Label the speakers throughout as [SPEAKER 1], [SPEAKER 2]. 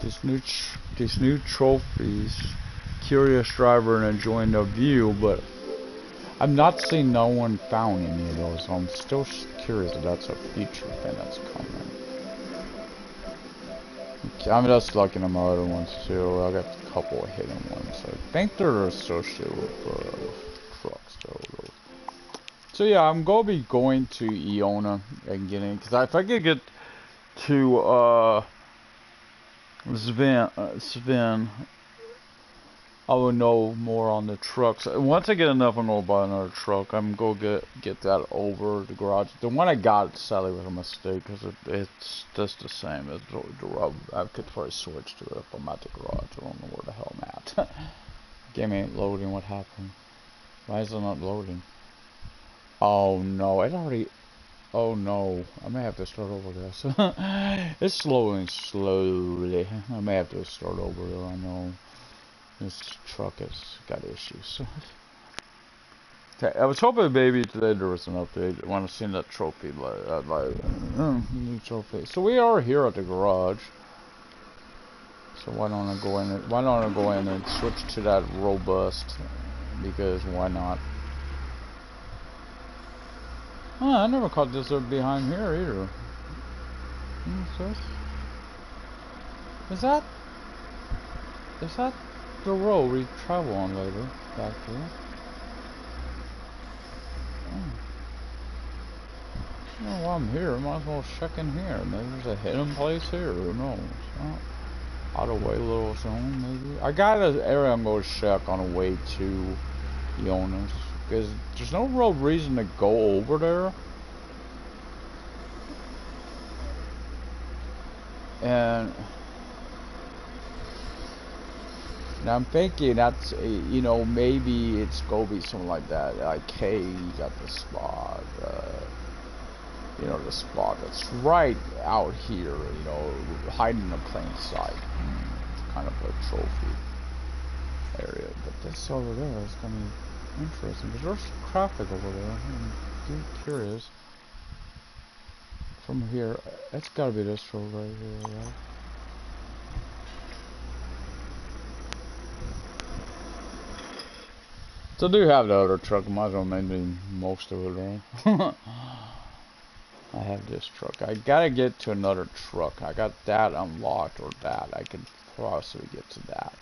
[SPEAKER 1] these new trophies. Curious driver and enjoying the view, but I've not seen no one found any of those, so I'm still curious if that's a future thing that's coming. I'm just looking at my other ones too. I got a couple of hidden ones. I think they're associated with trucks though. So yeah, I'm gonna be going to Ioana and getting, because if I could get to Sven, I will know more on the trucks. Once I get enough, I'm gonna buy another truck. I'm gonna get that over the garage. The one I got sadly was a mistake because it's just the same. I could probably switch to it if I'm at the garage. I don't know where the hell I'm at. Game ain't loading. What happened? Why is it not loading? Oh no, it already. Oh no, I may have to start over this. It's loading slowly. I may have to start over. I know. This truck has got issues. Okay, I was hoping maybe today there was an update. I want to see that trophy, new trophy. So we are here at the garage. So why don't I go in? Why don't I go in and switch to that robust? Because why not? Oh, I never caught this up behind here either. What's this? Is that the road we travel on later, back here? Oh. Well, while I'm here, I might as well check in here. Maybe there's a hidden place here, who knows? Out of way little zone, maybe? I got an area I'm going to check on the way to Ioana, because there's no real reason to go over there. And I'm thinking that's, you know, maybe it's gonna be something like that. Like, hey, you got the spot, you know, the spot that's right out here, you know, hiding in plain sight. It's kind of a trophy area. But this over there is gonna be interesting because there's traffic over there. I'm curious. From here, it's gotta be this road right here, right? So I do have the other truck, might as well maybe most of it, right? I have this truck. I gotta get to another truck. I got that unlocked, or that. I could possibly get to that.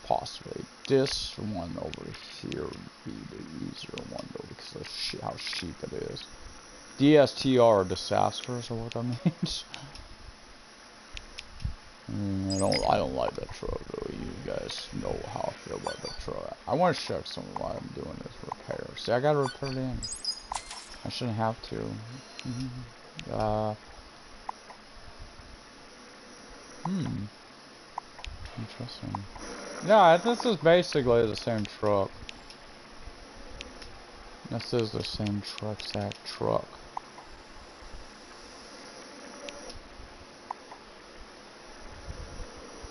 [SPEAKER 1] Possibly. This one over here would be the easier one, though, because of how cheap it is. DSTR, disastrous, or what that means? I don't like that truck though. You guys know how I feel about that truck. I want to check some of why I'm doing this repair. See, I gotta repair it in. I shouldn't have to. Interesting. Yeah, this is basically the same truck. This is the same truck, exact truck.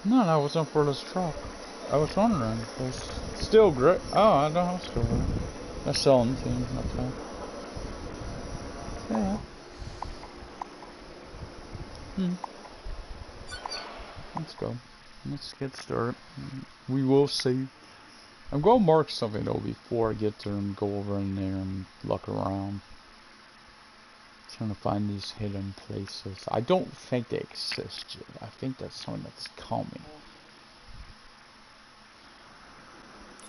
[SPEAKER 1] No, that wasn't for this truck. I was wondering. It's still great. Oh, I don't have still great. They're selling things, okay. Yeah. Let's go. Let's get started. We will see. I'm going to mark something though before I get there and go over in there and look around. Trying to find these hidden places. I don't think they exist yet. I think that's something that's coming.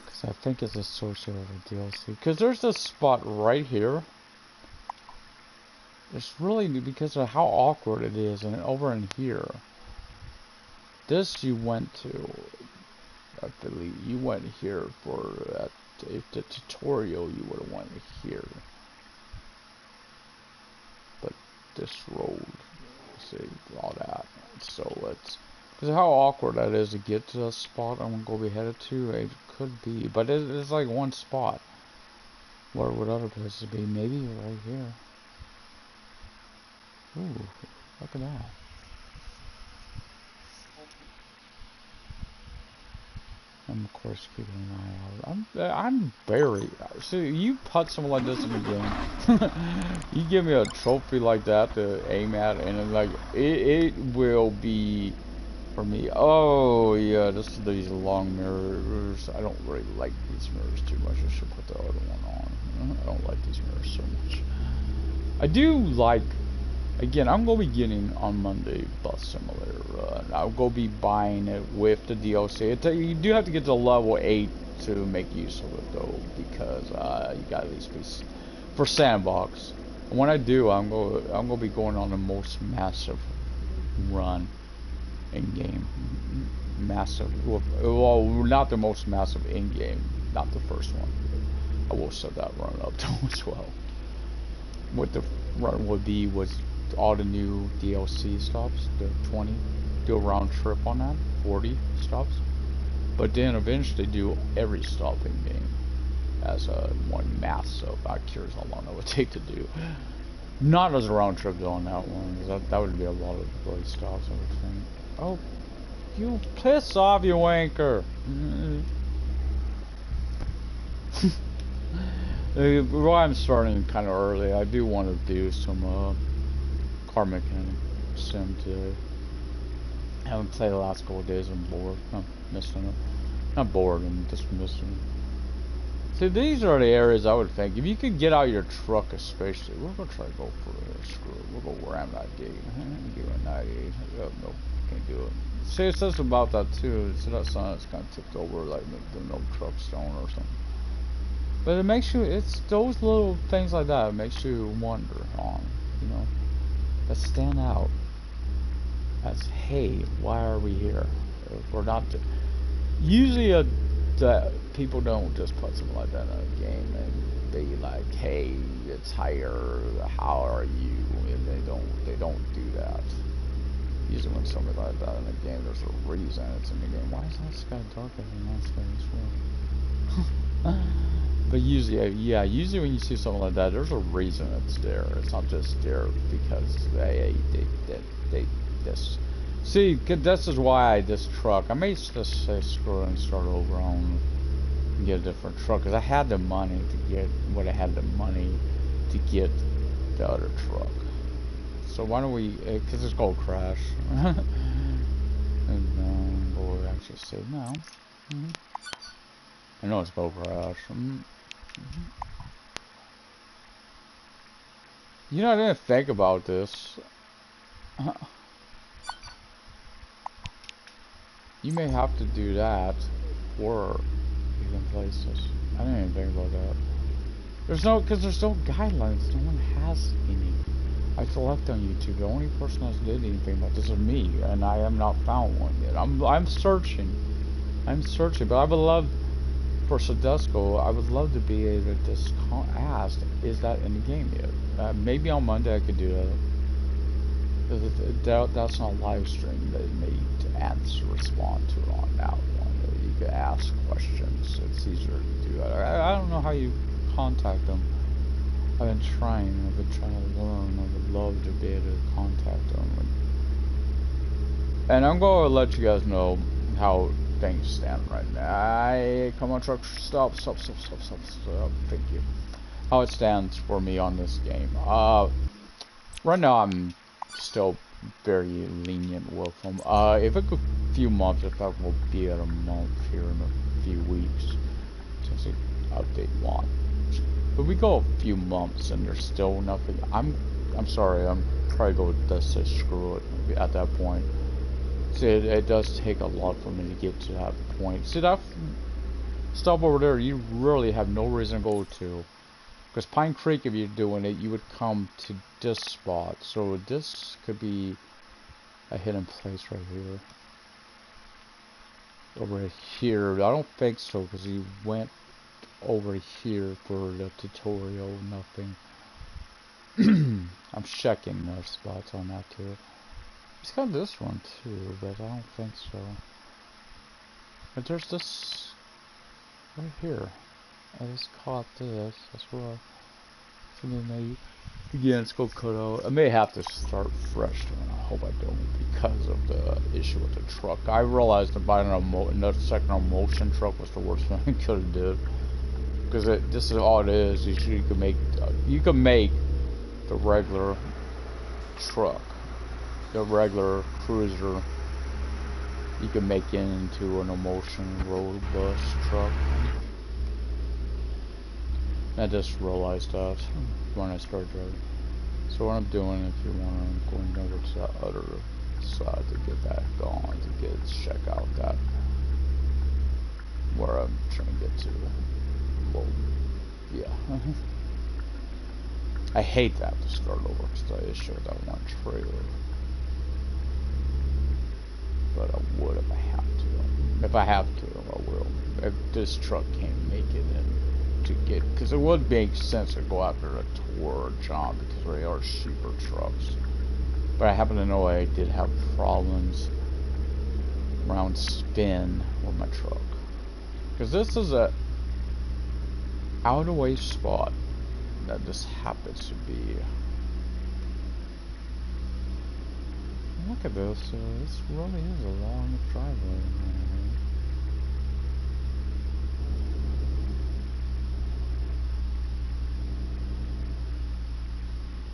[SPEAKER 1] Because I think it's associated with DLC. Because there's this spot right here. It's really because of how awkward it is. And over in here. This you went to. I believe you went here for if the tutorial you would have went here. This road, see, all that. So it's because of how awkward that is to get to that spot I'm gonna be headed to. It could be, but it's like one spot. Where would other places be? Maybe right here. Ooh, look at that. I'm of course keeping an eye out. I'm very. See, you put something like this in the game. You give me a trophy like that to aim at, and like it will be for me. Oh yeah, these long mirrors. I don't really like these mirrors too much. I should put the other one on. I don't like these mirrors so much. I do like. Again, I'm gonna be getting on Monday Bus Simulator. I'll go be buying it with the DLC. You do have to get to level 8 to make use of it though, because you got these pieces for sandbox. And when I do, I'm gonna be going on the most massive run in game. Massive. Well, not the most massive in game, not the first one. I will set that run up to as well. What the run would be was all the new DLC stops, the 20, do a round trip on that, 40 stops. But then eventually do every stop in game as a one massive. I'm curious how long that would take to do. Not as a round trip though on that one, because that would be a lot of really stops, I would think. Oh, you piss off, you wanker! Well, I'm starting kind of early. I do want to do some car mechanic sim today. I haven't played the last couple of days. I'm bored. I'm missing it. Not bored. I'm just missing it. See, these are the areas I would think if you could get out your truck, especially. We're gonna try to go for it. Screw it. We'll go ram that gate. Give it 98. Oh, no, can't do it. See, it says about that too. See that sign that's kind of tipped over, like the no truck stone or something. But it makes you. It's those little things like that. It makes you wonder on, you know, that stand out. As hey, why are we here? If we're not. Usually, people don't just put something like that in a game and be like, hey, it's higher. How are you? And they don't do that. Usually, when something like that in a game, there's a reason it's in the game. Why is that sky darker than that sky as well? But usually, yeah, usually when you see something like that, there's a reason it's there. It's not just there because they this. See, this is why this truck. I may just say screw it and start over on and get a different truck because I had the money to get what I had the money to get the other truck. So why don't we? Because it's gonna crash. And we'll actually say no. I know it's gonna crash. You know, I didn't think about this. You may have to do that for even places. I didn't even think about that. There's no guidelines. No one has any. I select on YouTube. The only person that's did anything about this is me, and I have not found one yet. I'm searching. But I would love for Sadesco. I would love to be able to just ask, is that in the game yet? Maybe on Monday I could do that. That's not a live stream. They made to respond to it on that one. You could ask questions. It's easier to do that. I don't know how you contact them. I've been trying to learn. I would love to be able to contact them. And I'm going to let you guys know how things stand right now. Come on, truck, stop. Thank you. How it stands for me on this game. Right now I'm still very lenient with them. If it could a few months, if that will be at a month here in a few weeks, since it update 1. But we go a few months and there's still nothing. I'm sorry. I'm probably going to just say screw it at that point. See, it does take a lot for me to get to that point. See that stuff over there? You really have no reason to go to. Because Pine Creek, if you're doing it, you would come to this spot. So this could be a hidden place right here. Over here. I don't think so, because he went over here for the tutorial. Nothing. I'm checking the spots on that too. He's got this one too, but I don't think so. But there's this right here. I just caught this as well. So then again, it's gonna cut out. I may have to start fresh, and I hope I don't because of the issue with the truck. I realized that buying another second motion truck was the worst thing I could have did. Because this is all it is. You can make the regular truck, the regular cruiser, you can make it into an emotion road bus truck. I just realized that when I started driving. So what I'm doing, if you want, I'm going over to that other side to get that going, to check out that where I'm trying to get to. Well, yeah. I hate that to start over because I just showed that one trailer. But I would if I have to. If I have to, I will. If this truck can't make it in to get, because it would make sense to go after a tour John because they are cheaper trucks. But I happen to know I did have problems around spin with my truck. Because this is a out of the way spot that just happens to be. Look at this. This really is a long driveway.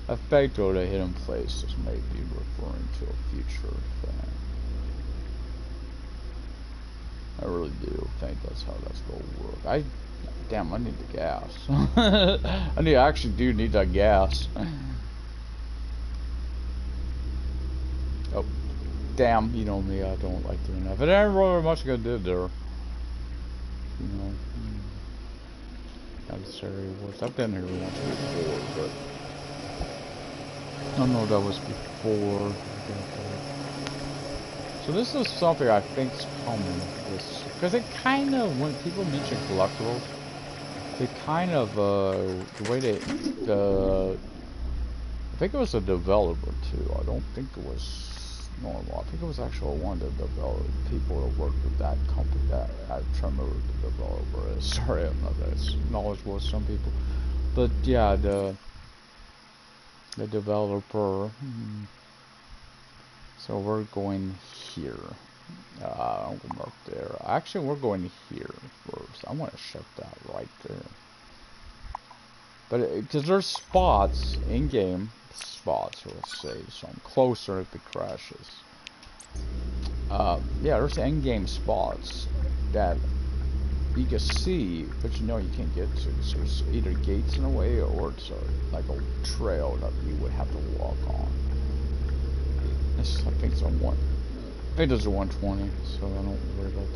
[SPEAKER 1] I think though the hidden places may be referring to a future thing. I really do think that's how that's going to work. Damn, I need the gas. I actually do need that gas. Oh, damn, you know me, I don't like doing that. But there ain't really much I did there. You know, necessary works. I've been here once before, but I don't know if that was before. So this is something I think is coming. Because it kind of, when people mention collectibles, they kind of, the way they, I think it was a developer too. I don't think it was normal. I think it was actually one of the people that worked with that company. That I trying to remember who the developer is. Sorry, I'm not as knowledgeable as some people. But yeah, the developer. So we're going here. I'm going up there. Actually, we're going here first. I want to shut that right there. But because there's spots in game, spots, let's say, so I'm closer if it crashes. Yeah, there's in-game spots that you can see, but you know you can't get to. So there's either gates in a way, or it's like a trail that you would have to walk on. I think it's on one. I think there's a 120, so I don't worry about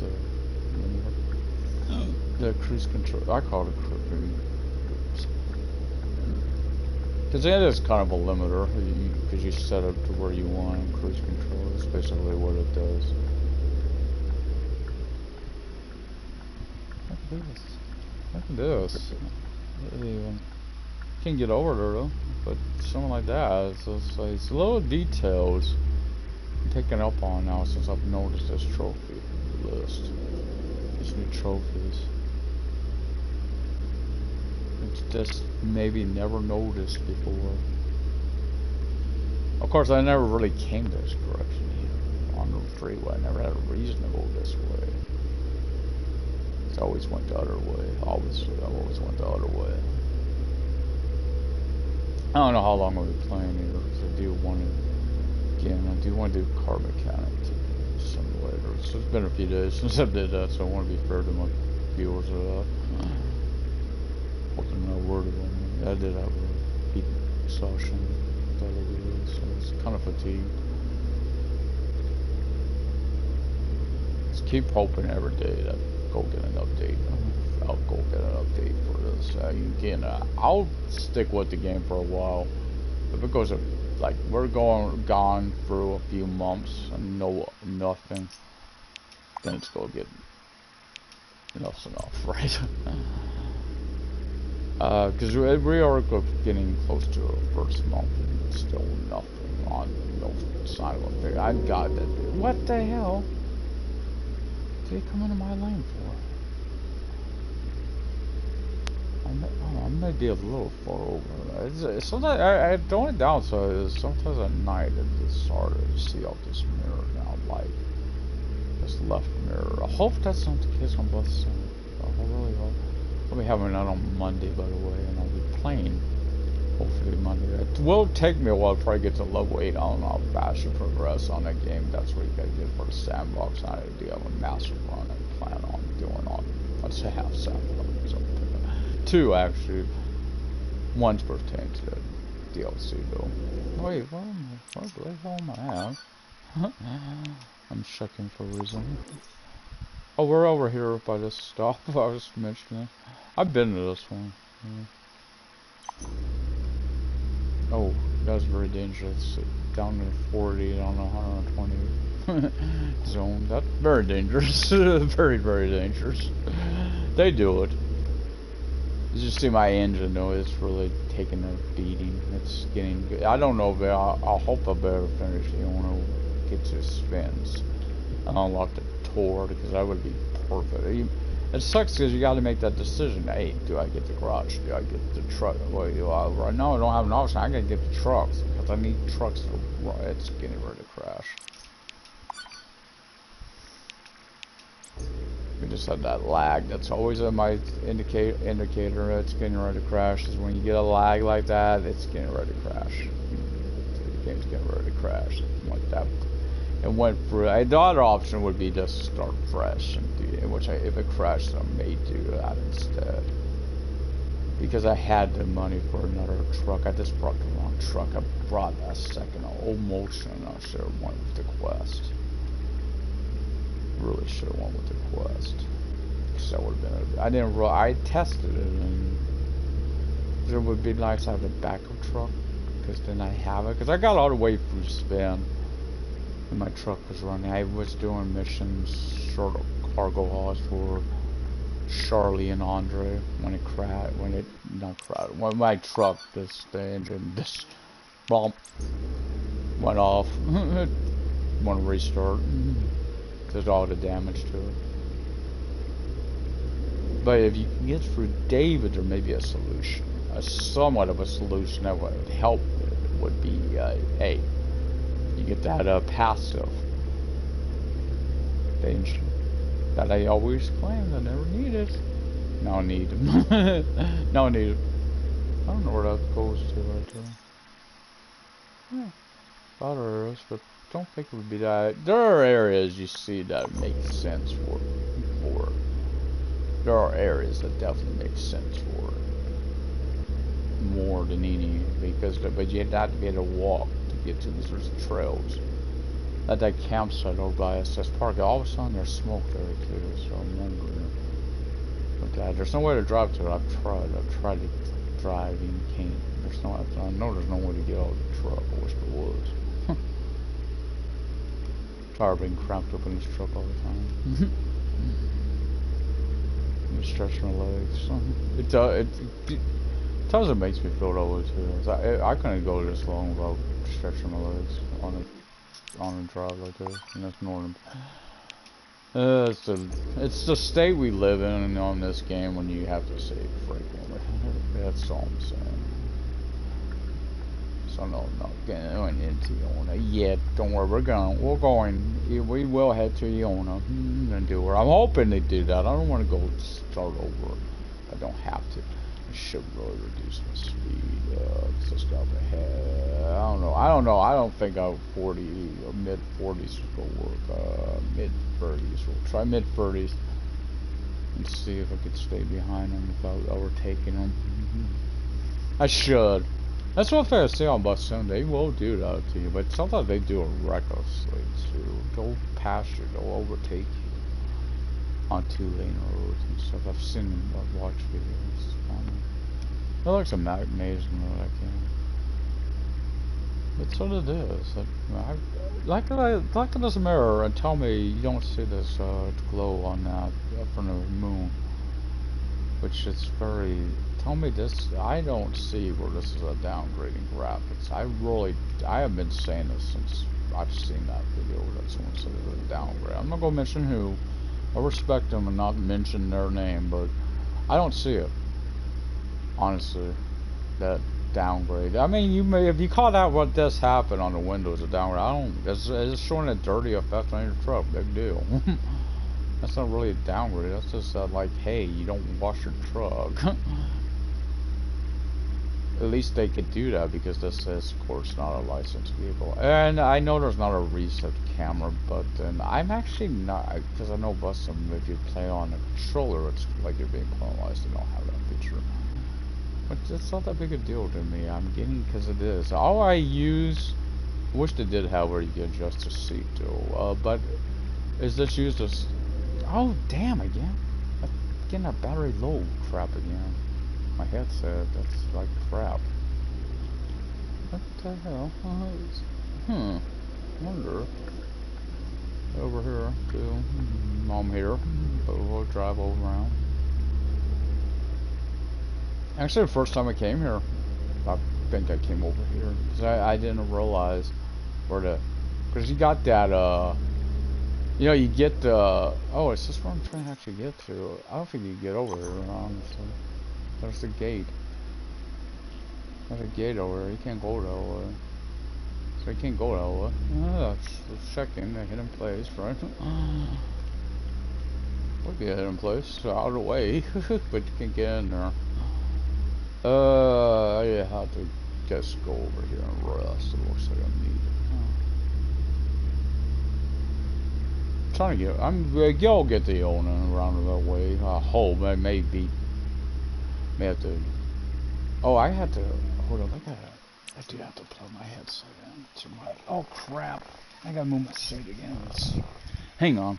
[SPEAKER 1] the cruise control. I call it a cruise. Because it is kind of a limiter, because you set it to where you want in cruise control. That's basically what it does. Look at this. Can't get over there though, but something like that. It's little details I'm picking up on now since I've noticed this trophy list. These new trophies. It's just maybe never noticed before. Of course, I never really came this direction here on the freeway. I never had a reason to go this way. I always went the other way. I always went the other way. I don't know how long I'll be playing here, because I do want to, again, I do want to do car mechanic simulator. So it's been a few days since I did that, so I want to be fair to my viewers of that. Wasn't no word of them. I did have a heat exhaustion the other day, so it's kind of fatigued. Just keep hoping every day that go get an update. I'll go get an update for this. I'll stick with the game for a while. If it goes like we're gone through a few months and nothing, then it's gonna get enough's enough, right? Because we are getting close to the first month and still nothing on, no sign of a thing. I got that. What the hell? Did he come into my lane for? I may be a little far over. Sometimes the only downside is sometimes at night it's harder to see out this mirror now, like this left mirror. I hope that's not the case on both sides. I really hope. I'll be having that on Monday, by the way, and I'll be playing Hopefully money. It will take me a while before I get to level 8. I don't know how fast you progress on that game. That's what you gotta get for the sandbox. I do have a massive run I plan on doing on, let's say, half sandbox. So, 2 actually. One's pertaining to the DLC though. Wait, what the hell am I at? I'm checking for a reason. Oh, we're over here by this stop I was mentioning. I've been to this one. Yeah. Oh, that's very dangerous. Down to 40, down to 120 zone. That's very dangerous. Very, very dangerous. They do it. You just see my engine though, it's really taking a beating. It's getting good. I don't know, but I'll hope I better finish the Ioana get to spins and unlock the tour, because that would be perfect. It sucks because you got to make that decision. Hey, do I get the garage? Do I get the truck? Well, right now I don't have an option. I gotta get the trucks because I need trucks to run. It's getting ready to crash. We just had that lag. That's always in my indicator. It's getting ready to crash. Is when you get a lag like that, it's getting ready to crash. The game's getting ready to crash. Like that. It went through. The other option would be just start fresh, and do, which if it crashed, I may do that instead. Because I had the money for another truck. I just brought the wrong truck. I brought that second old motion, and I should have went with the Quest. Really should have went with the Quest. Because that would have been. I didn't. I tested it, and it would be nice to have a backup truck. Because then I have it. Because I got all the way through spin. And my truck was running. I was doing missions, short cargo hauls for Charlie and Andre when it crashed. When my truck, the engine, this bump went off. Want to restart? There's all the damage to it. But if you can get through David, there may be a solution. Somewhat of a solution that would help. It would be a. You get that passive danger that I always claimed I never needed. Now I need them. Now I need it. I don't know where that goes to right there. Yeah. Other areas, but don't think it would be that. There are areas you see that make sense for it. There are areas that definitely make sense for it. More than any, because but you have to be able to walk. Get to these trails. At that campsite over by SS Park, all of a sudden there's smoke there too, so I'm wondering. But there's no way to drive to it. I've tried to drive and you can't. There's no, I know there's no way to get out of the truck. I wish there was. Tired being cramped up in this truck all the time. I stretch my legs. It doesn't make me feel that way too. I couldn't go this long without stretching my legs on a drive like this, and that's normal. It's the state we live in on this game when you have to save frequently. That's all I'm saying. So no, not going into Ioana yet. Don't worry, we're going. We will head to Ioana and do it. I'm hoping they do that. I don't want to go start over. I don't have to. Should really reduce my speed, just up ahead. I don't know. I don't think 40 or mid 40s will work. Mid 30s. We'll try mid 30s and see if I could stay behind them without overtaking them. I should. That's one thing I see on bus soon. They will do that to you, but sometimes they do it recklessly too. They'll pass you. They'll overtake you on 2-lane roads and stuff. I've seen them. I've watched videos. It looks amazing though, that game. It's what it is. Look at this mirror and tell me you don't see this glow on that from the moon. Which is very. Tell me this. I don't see where this is a downgrading graphics. I have been saying this since I've seen that video that someone said it was a downgrade. I'm not gonna mention who. I respect them and not mention their name, but I don't see it. Honestly, that downgrade. I mean, you may if you call out what just happened on the windows a downgrade. I don't. It's showing a dirty effect on your truck. Big deal. That's not really a downgrade. That's just like, hey, you don't wash your truck. at least they could do that because this is, of course, not a licensed vehicle. And I know there's not a reset camera button. I'm actually not, because I know Bustum, if you play on a controller, it's like you're being penalized. You don't have that feature. But it's not that big a deal to me. I'm getting because it is. All I use, I wish they did have where you can adjust the seat though. But is this used as? Oh damn! Again, I'm getting that battery low crap again. My headset, that's like crap. What the hell? Wonder. Over here too. I'm here. But we'll drive over around. Actually, the first time I came here, I think I came over here because I didn't realize where the, because you got that you know, you get the, oh, is this where I'm trying to actually get to? I don't think you can get over here, honestly. There's the gate. There's a gate over there. You can't go that way. So you can't go that way. Let's check in. The hidden place, right? Would be a hidden place. So out of the way. But you can't get in there. I have to just go over here and rest. It looks like I need it. Trying to get, y'all get the Ioana around that way. I hope. I may have to. Oh, I had to. Hold up. I do have to plug my headset in to my. Oh crap! I gotta move my seat again. Hang on.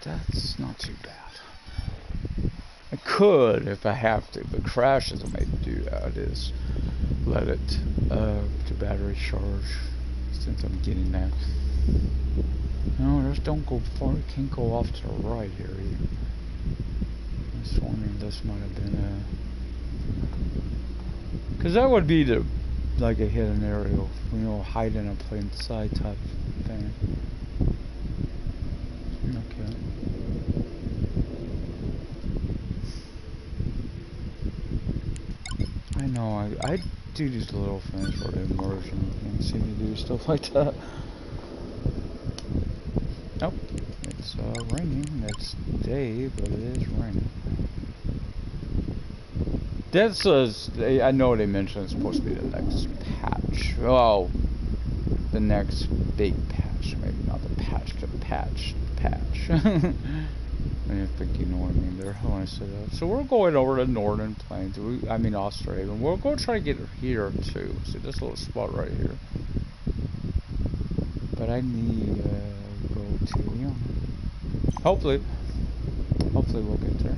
[SPEAKER 1] That's not too bad. I could if I have to, but crashes I may do that is let it to battery charge since I'm getting that. No, just don't go far. You can't go off to the right here either. I was wondering this might have been because that would be the like a hidden area, you know, hide in a plain sight type thing. Okay. I know, I do these little things for the immersion and see me do stuff like that. Nope, it's raining. It's day, but it is raining. This is, I know they mentioned it's supposed to be the next patch. Oh, the next big patch. Maybe not the patch, the patch. I think you know what I mean there when I said that. So we're going over to Northern Plains. I mean Australia. We're going to try to get here too. See this little spot right here. But I need to go to, you know, hopefully we'll get there.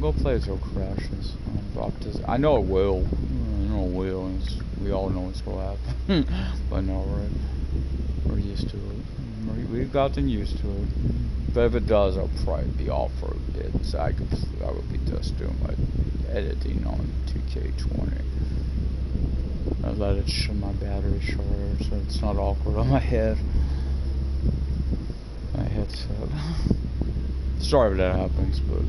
[SPEAKER 1] Go play until it crashes. I know it will. I know it will. And we all know it's gonna happen. But no, we're used to it. We've gotten used to it. But if it does, I'll probably be off for a bit. So I would be just doing my editing on 2K20. I let it show my battery charge so it's not awkward on my head. My headset. Sorry if that happens, but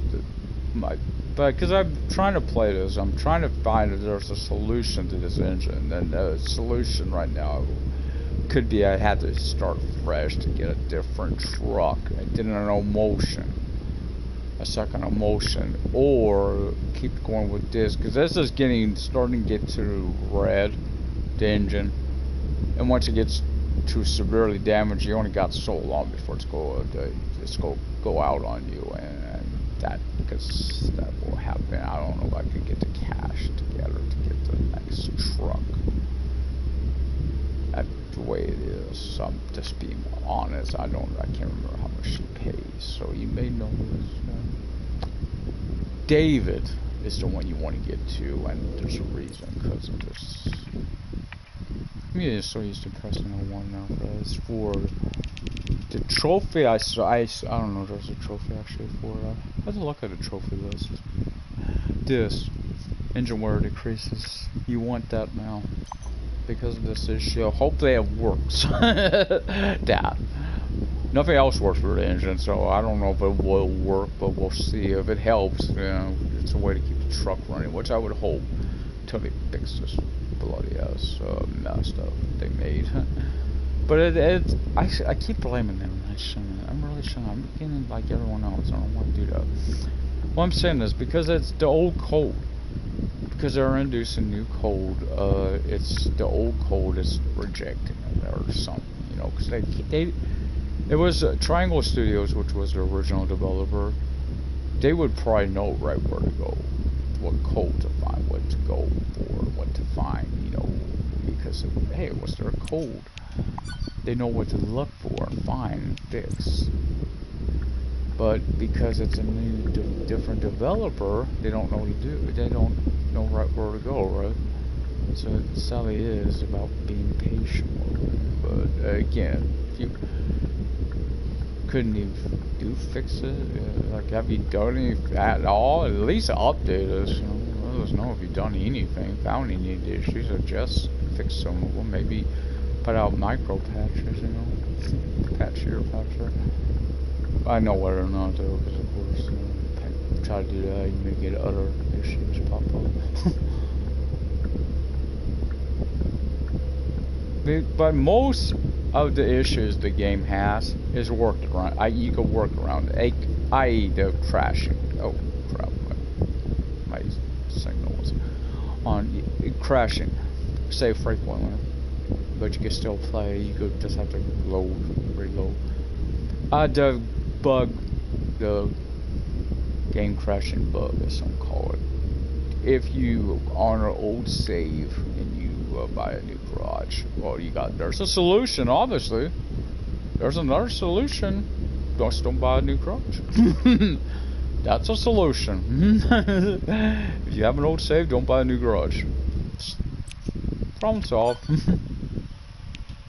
[SPEAKER 1] because I'm trying to play this, I'm trying to find if there's a solution to this engine, and the solution right now could be I had to start fresh to get a different truck. I didn't know motion, a second emotion, or keep going with this because this is starting to get to red, the engine, and once it gets too severely damaged, you only got so long before it's go out on you, and that because that will happen. I don't know if I can get the cash together to get the next truck. That's the way it is. I'm just being honest. I can't remember how much she pays. So you may know this. David is the one you want to get to, and there's a reason because of this. I'm getting so used to pressing L1 now. As for the trophy, I don't know if there's a trophy actually for. Let's look at the trophy list. this engine wear decreases. You want that now because of this issue. Hopefully it works. That. Nothing else works for the engine, so I don't know if it will work, but we'll see. If it helps, you know, it's a way to keep the truck running, which I would hope until they fix this bloody ass mess that they made. But I keep blaming them. I shouldn't. I'm really shouldn't. I'm beginning like everyone else. I don't want to do that. Well, I'm saying this because it's the old code. Because they're introducing new code. It's the old code is rejecting it or something. You know, because it was Triangle Studios, which was the original developer. They would probably know right where to go, what code to find, what to go for, what to find, you know, because hey, what's their code? They know what to look for, find, and fix. But because it's a new, different developer, they don't know what to do. They don't know right where to go, right? So it sadly is about being patient. But again, if you couldn't even fix it, like have you done anything at all? At least update us. You know, let us know if you've done anything, found any issues, or just fix some of them. Maybe put out micro patches, you know, patch here, patch there. I know whether or not though, because of course, try to do that, you may get other issues pop up. But most of the issues the game has is worked around. You can work around it, i.e. the crashing. Oh crap! My signal was on crashing, say frequently, but you can still play. You could just have to reload. The bug, the game crashing bug, as some call it. If you on an old save and you buy a new garage, well, there's a solution. Obviously, there's another solution. Just don't buy a new garage. That's a solution. If you have an old save, don't buy a new garage. Problem solved.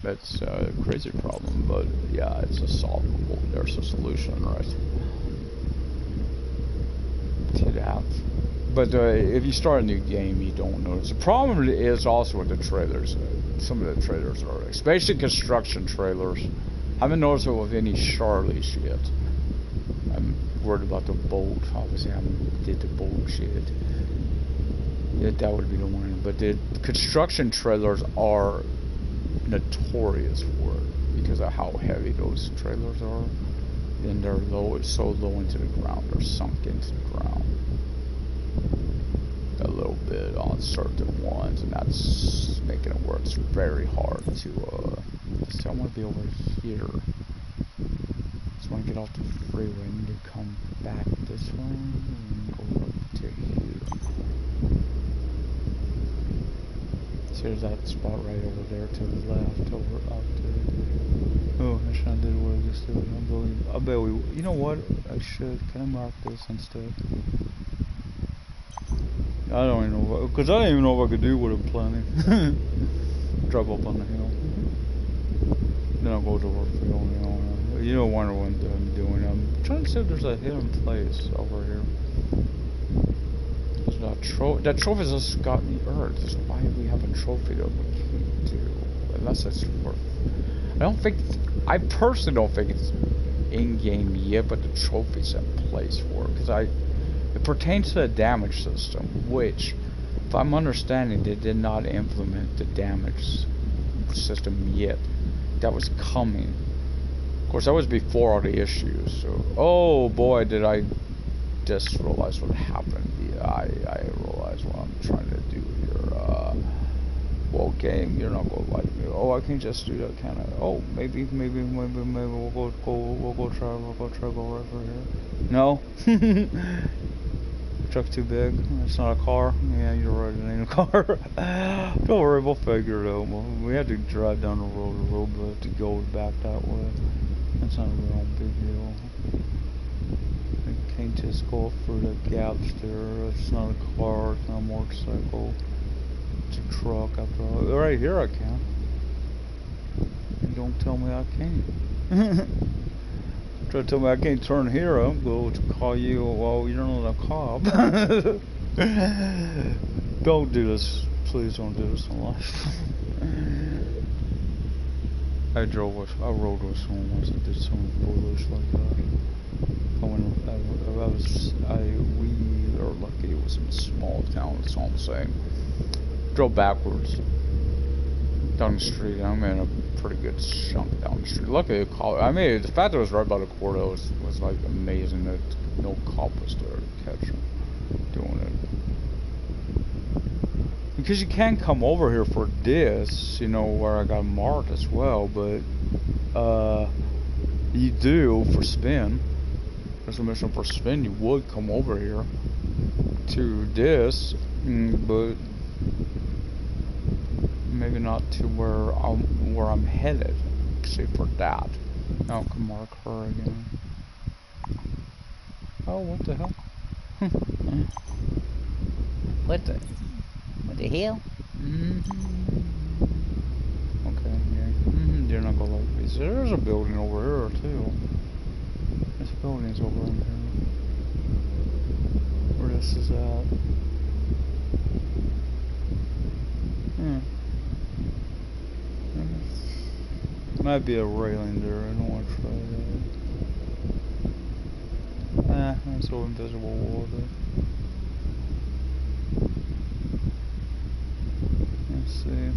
[SPEAKER 1] That's a crazy problem, but yeah, it's a solvable. There's a solution, right? To that. But if you start a new game, you don't notice. The problem is also with the trailers. Some of the trailers are, especially construction trailers. I haven't noticed it with any Charlies yet. I'm worried about the bolt. Obviously, I haven't did the bolt shit. Yeah, that would be the one. But the construction trailers are notorious for it because of how heavy those trailers are. And they're low, it's so low into the ground, they're sunk into the ground a little bit on certain ones, and that's making it work. It's very hard to see, I want to be over here. Just want to get off the freeway and to come back this way and go up to here. So there's that spot right over there to the left, over up to. Oh, I should have did what I just did. I bet we. You know what? I should. Can I mark this instead? I don't even know, because I don't even know if I could do what I'm planning. Drive up on the hill. Then I'll go to work for Ioana. You don't wonder what I'm doing. I'm trying to see if there's a hidden place over here. That trophy just got me earth. So why do we have a trophy that we can't do? Unless it's worth. I personally don't think it's in-game yet, but the trophy's in place for it. Because it pertains to the damage system, which, if I'm understanding, they did not implement the damage system yet. That was coming. Of course, that was before all the issues. So, oh boy, did I just realize what happened. Yeah, I realize what I'm trying to do here. Well, game, you're not gonna like me. Oh, I can just do that, can I? Oh, maybe we'll go try go right over here. No. Truck's too big. It's not a car. Yeah, you're right. It ain't a car. Don't worry, we'll figure it out. We had to drive down the road a little bit to go back that way. That's not a real big deal. I can't just go through the gaps there. It's not a car. It's not a motorcycle. It's a truck. After all, right here I can. Don't tell me I can't. Try to tell me I can't turn here. I'm going to call you. Well, you're not a cop. Don't do this. Please don't do this in life. I rode with someone once that did something foolish like that. We were lucky it was in a small town, that's all I'm saying. Drove backwards down the street. I mean, a pretty good chunk down the street. Luckily, I mean, the fact that it was right by the corridor was like amazing that no cop was there to catch him doing it. Because you can come over here for this, you know, where I got marked as well, but you do for spin. There's a mission for spin. You would come over here to this, but maybe not to where I'm headed. Except for that. Now I can mark her again. Oh, what the hell?
[SPEAKER 2] What the hell?
[SPEAKER 1] Okay, yeah. You're not gonna like me. So there's a building over here too. This building's over in here. Where this is at. Might be a railing there. I don't want to try that. That's so invisible wall there.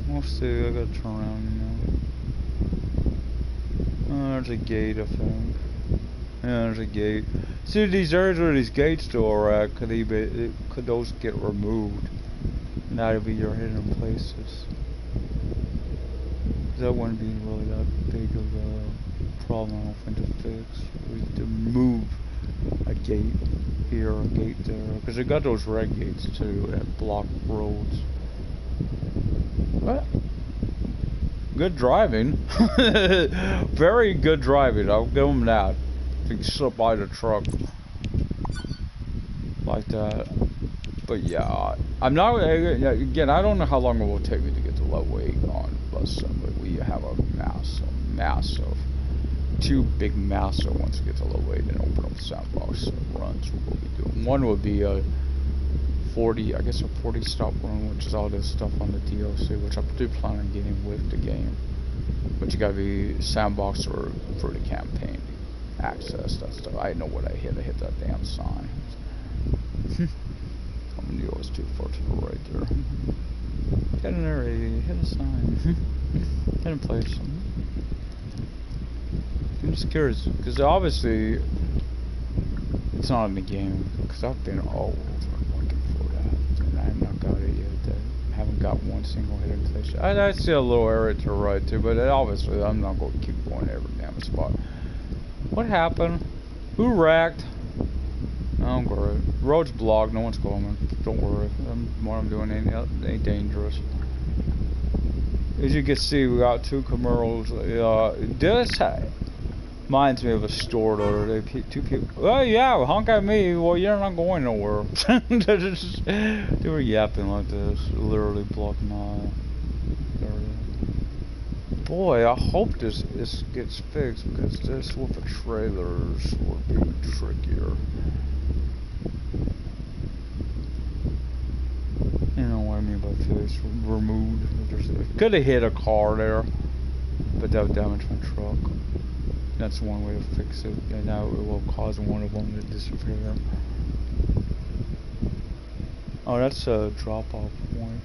[SPEAKER 1] We'll see. I gotta turn around, you know. Oh, there's a gate, I think. Yeah, there's a gate. See, these areas where these gates still are at, could those get removed? And that'd be your hidden places. That wouldn't be really that big of a problem, I don't think, to fix. To move a gate here, a gate there. Because they got those red gates too that block roads. What? Good driving. Very good driving. I'll give them that. If you slip by the truck like that. But yeah, I'm not. Again, I don't know how long it will take me to get to level 8 on bus. But we have a massive, 2 big massive once we get to level 8 and open up the sandbox runs. We'll be doing. One would be a 40 stop run, which is all this stuff on the DLC, which I do plan on getting with the game. But you gotta be sandbox or for the campaign access that stuff. I know what I hit. I hit that damn sign. I knew I was too far to the right there. Get in there, hit a sign. Get in place. I'm just curious, because obviously it's not in the game, because I've been all over looking for that, and I have not got it yet. I haven't got one single hidden place. I see a little area to the right too, but obviously I'm not going to keep going every damn spot. What happened? Who wrecked? Oh, great. Road's blocked, no one's coming. Don't worry. What I'm doing ain't dangerous. As you can see, we got 2 Camaros. This reminds me of a store though. 2 people. Oh yeah, honk at me. Well, you're not going nowhere. They were yapping like this, literally blocking my area. Boy, I hope this gets fixed, because this with the trailers would be trickier. You know what I mean by fixed? Removed. Could have hit a car there, but that would damage my truck. That's one way to fix it, and now it will cause one of them to disappear. Oh, that's a drop-off point.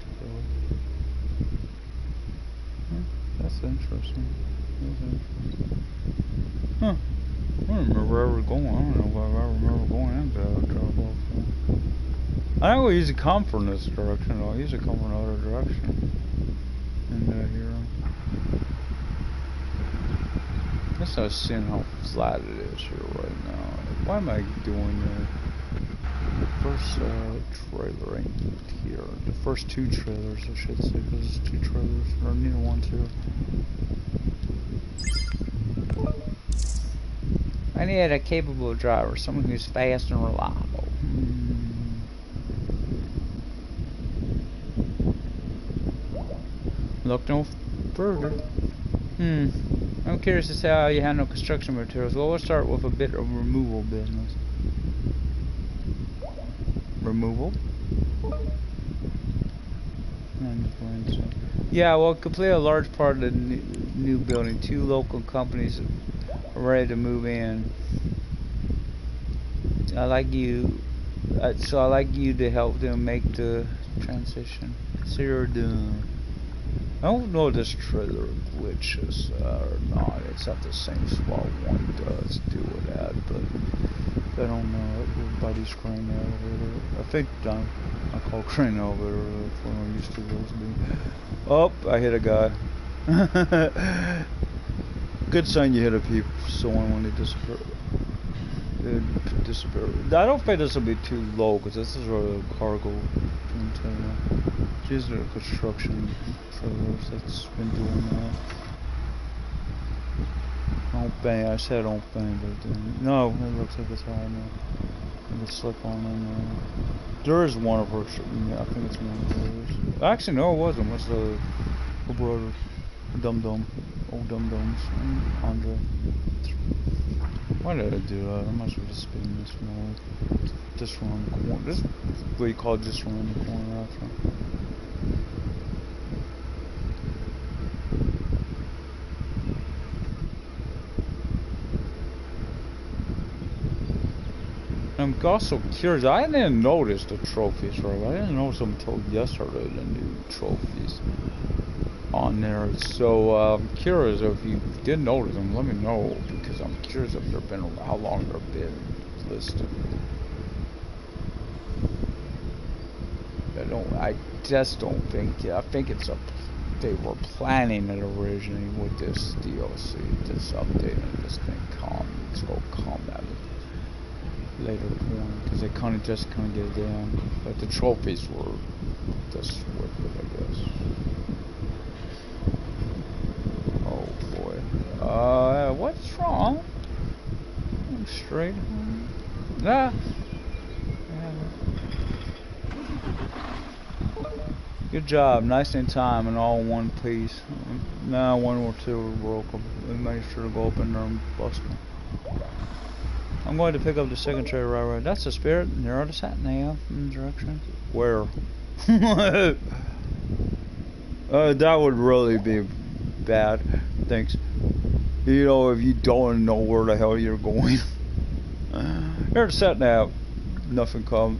[SPEAKER 1] That's interesting. Huh. I don't remember where we're going. I don't know if I remember going into that drop-off point. I don't usually come from this direction, though. I usually come from another direction. And here. I guess I was seeing how flat it is here right now. Why am I doing that? The first trailer ain't here. The first 2 trailers, I should say, because it's 2 trailers. Or neither one, too.
[SPEAKER 2] I need a capable driver, someone who's fast and reliable.
[SPEAKER 1] Look no further.
[SPEAKER 2] I'm curious as to how you handle construction materials. Well, we'll start with a bit of removal business.
[SPEAKER 1] Removal?
[SPEAKER 2] Yeah, well, complete a large part of the new building. 2 local companies are ready to move in. I like you, so I like you to help them make the transition. Consider done. I don't know if this trailer glitches or not. It's at the same spot one does do it at, but I don't know. Everybody's crane elevator. I think I call crane elevator. That's what I'm used to those being. Oh, I hit a guy. Good sign you hit a people. Someone when they disappear. Disappear. I don't think this will be too low because this is a cargo container. These are construction trailers that's been doing that. Don't bang. I said don't bang, but no, it looks like it's high now. It's slip on in there. There is one of her. Yeah, I think it's one of hers. Actually, no, it wasn't. What's the brother? Dum-dum. Old dum-dums. Andre. Why did I do that? I might as well just spin this one. Just around the corner. This is what you call just around the corner after. I'm also curious. I didn't notice the trophies, right? I didn't notice them until yesterday, the new trophies on there. So I'm curious if you did notice them. Let me know because I'm curious if they've been how long they've been listed. I just don't think. I think it's a. They were planning it originally with this DLC, this update, and this thing it's gonna come at a later point because they kind of get it down. But the trophies were just with it, I guess. Oh boy. What's wrong? I'm straight. Nah. Good job, nice in time and all in one piece. Now one or two broke up. We made sure to go up in there and bust them. I'm going to pick up the second trailer right away. That's the spirit. Narrow the sat nav in the direction. Where? That would really be bad. Thanks. You know, if you don't know where the hell you're going. Here's the sat nav. Nothing come.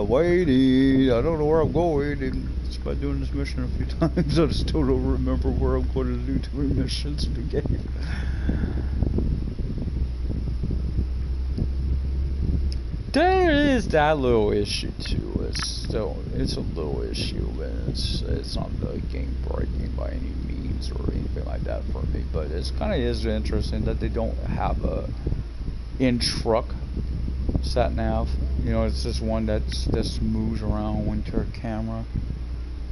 [SPEAKER 2] Waiting. I don't know where I'm going. Just by doing this mission a few times, I still don't remember where I'm going to do 2 missions in the game. There is that little issue too. It's a little issue, and it's not the game breaking by any means or anything like that for me. But it's kind of is interesting that they don't have a in truck sat nav. You know, it's just one that moves around with your camera,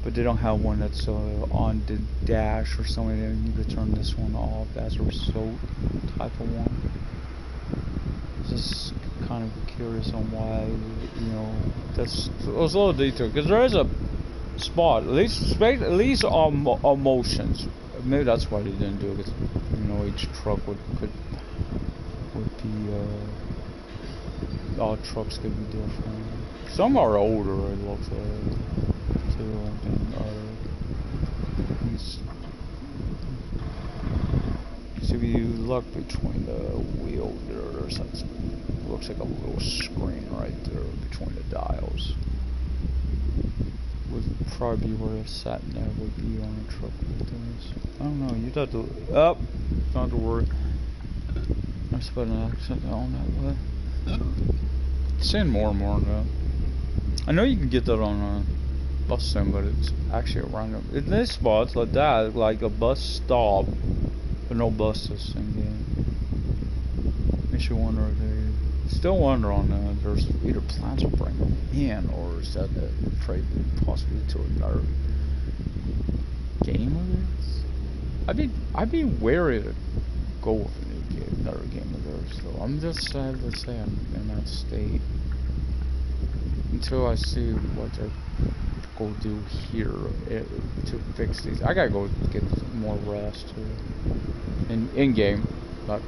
[SPEAKER 2] but they don't have one that's on the dash or something. And you could turn this one off as a result type of one. Just kind of curious on why, you know, that's a little detail because there is a spot at least on motions. Maybe that's why they didn't do it. Cause, you know, each truck would be all trucks could be different. Some are older, it looks like, too. So if you look between the wheels there's something, looks like a little screen right there between the dials. Would probably be where a sat nav would be on a truck like this. I don't know, you'd have to, not to worry. I spelled an accent on that way. Seeing more and more now. I know you can get that on a bus sim, but it's actually a random. In these spots like that, like a bus stop, but no buses in game. Makes you wonder if they still wonder on there's either plans to bring them in, or is that afraid possibly to another game of this? I'd be wary to go with a new game, another game of theirs. So I'm just sad to say I'm in that state until I see what they're go do here to fix these. I gotta go get more rest too in game. But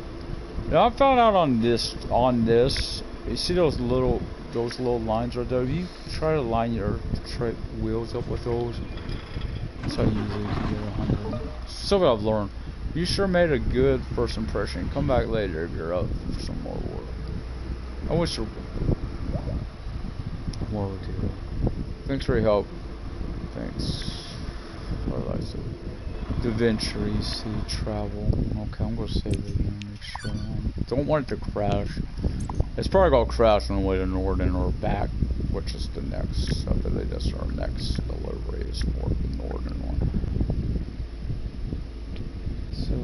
[SPEAKER 2] you know, I found out on this You see those little lines right there? If you try to line your wheels up with those, that's how easily you can get 100. Something I've learned. You sure made a good first impression. Come back later if you're up for some more work. I wish there more would do. Thanks for your help. Thanks. What did I say? The venture, you see, travel. Okay, I'm gonna save it again. Make sure. Don't want it to crash. It's probably gonna crash on the way to Norden or back, which is the next. I believe that's our next delivery is for the Norden one. So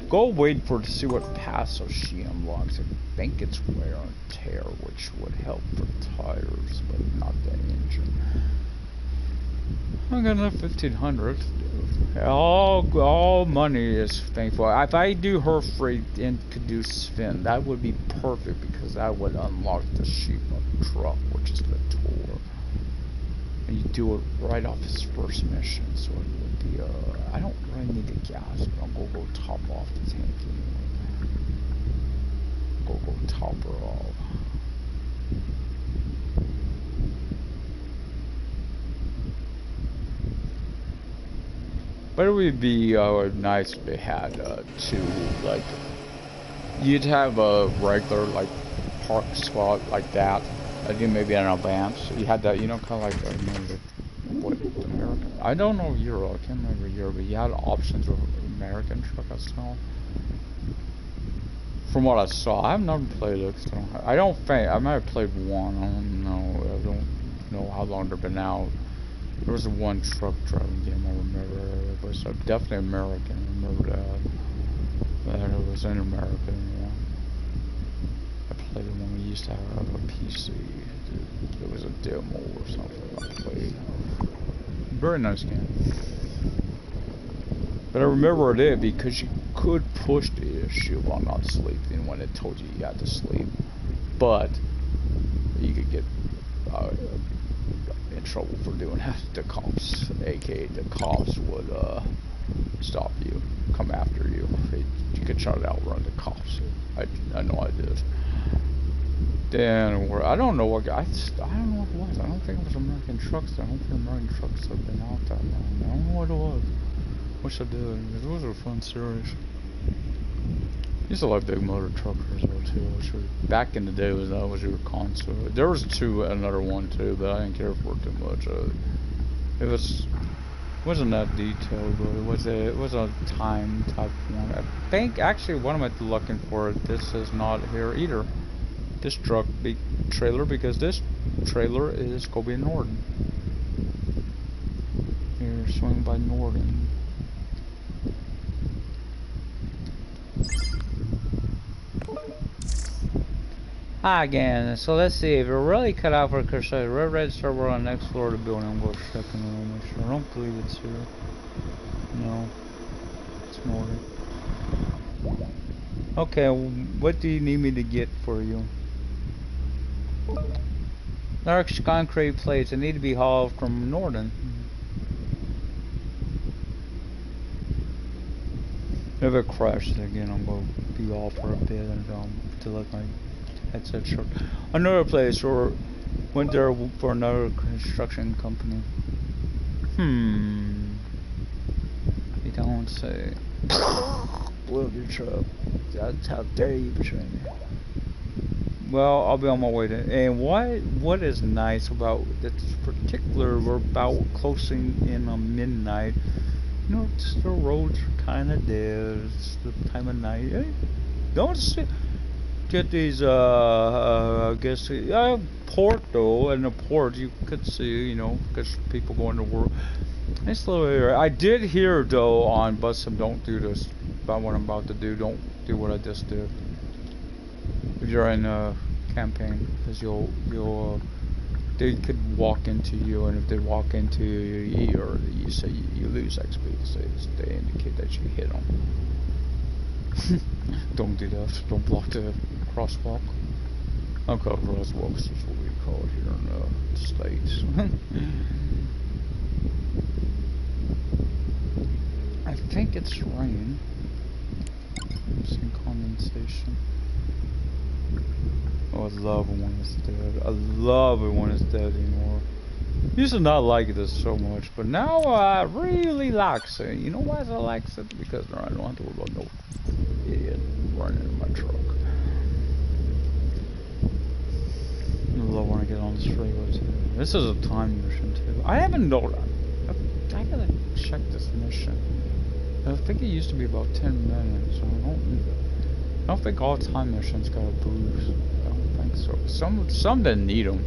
[SPEAKER 2] go wait for to see what passive she unlocks. I think it's wear and tear, which would help for tires, but not the engine. I got enough 1500. All money is thankful. If I do her freight and could do Sven, that would be perfect because that would unlock the sheep truck, which is the tour. And you do it right off his first mission, so it would be I don't really need the gas, but I'm gonna go top off the tank anyway. Go top her off. But it would be nice if they had two, like, you'd have a regular, like, park spot like that. I think maybe an advance. You had that, you know, kind of like, I remember, what, American? I don't know Euro, I can't remember Euro, but you had options with American truck, I saw. From what I saw, I've never played it. I don't think, I might have played one, I don't know how long they've been out. There was one truck driving game I remember. It was definitely American. I remember that. It was in America. Yeah. I played it when we used to have a PC. It was a demo or something I played. Very nice game. But I remember it because you could push the issue while not sleeping when it told you you had to sleep. But you could get in trouble for doing that. The cops, aka the cops, would stop you, come after you. You could try to outrun the cops. I know I did. Then I don't know what I don't know what it was. I don't think it was American trucks. I don't think American trucks have been out that long. I don't know what it was. Wish I did. It was a fun series. Used to like big motor truckers though too. Back in the day, that was your console. There was another one too, but I didn't care for it too much. It wasn't that detailed, but it was a time type one. I think actually what am I looking for? This is not here either. This truck big trailer, because this trailer is gonna be in Norden. Here, swing by Norden. Hi again. So let's see if you're really cut out for a cursor. Red server on the next floor of the building. I'm going to check and make sure. I don't believe it's here. No, it's Norden. Okay, what do you need me to get for you? Large concrete plates that need to be hauled from Norden. If it crashes again, I'm going to be off for a bit and to let my headset short. Another place, or went there for another construction company. You don't say. Blew your truck. That's how dare you betray me. Well, I'll be on my way to. And what is nice about this particular? We're about closing in on midnight. You know, the roads are kind of dead. It's the time of night. Hey, don't see. Get these, I guess, port though, and the port you could see, you know, because people going to work. Nice little area. I did hear though on Busum, don't do this. About what I'm about to do, don't do what I just did. If you're in a campaign, because they could walk into you, and if they walk into you, or you say you lose XP, they indicate that you hit them. Don't do that. Don't block the crosswalk. Okay, crosswalks is what we call it here in the States. I think it's rain. I'm seeing condensation. Oh, I love it when it's dead. I love it when it's dead anymore. Used to not like this so much, but now I really like it. You know why I like it? Because I don't have to worry about no idiot running in my truck. I love when I get on this freeway too. This is a time mission too. I haven't known. I gotta check this mission. I think it used to be about 10 minutes. So I don't think all time missions got a boost. I don't think so. Some didn't need them.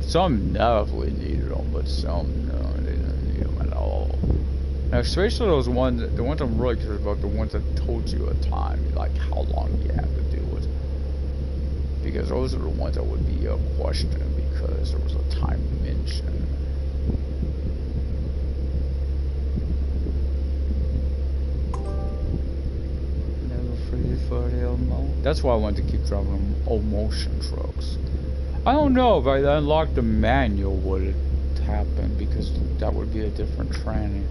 [SPEAKER 2] Some definitely needed them, but some no, they didn't need them at all. Now, especially those ones, the ones I'm really curious about, the ones that told you a time, like how long you have to do it. Because those are the ones that would be a question because there was a time mention. That's why I wanted to keep driving them old motion trucks. I don't know if I unlocked the manual would it happen because that would be a different training.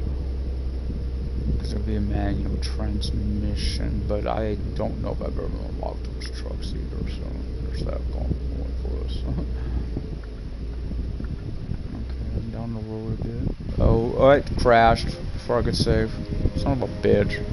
[SPEAKER 2] Because it would be a manual transmission, but I don't know if I've ever unlocked those trucks either, so there's that going for us. Okay, I'm down the road a bit. Oh, it crashed before I could save. Son of a bitch.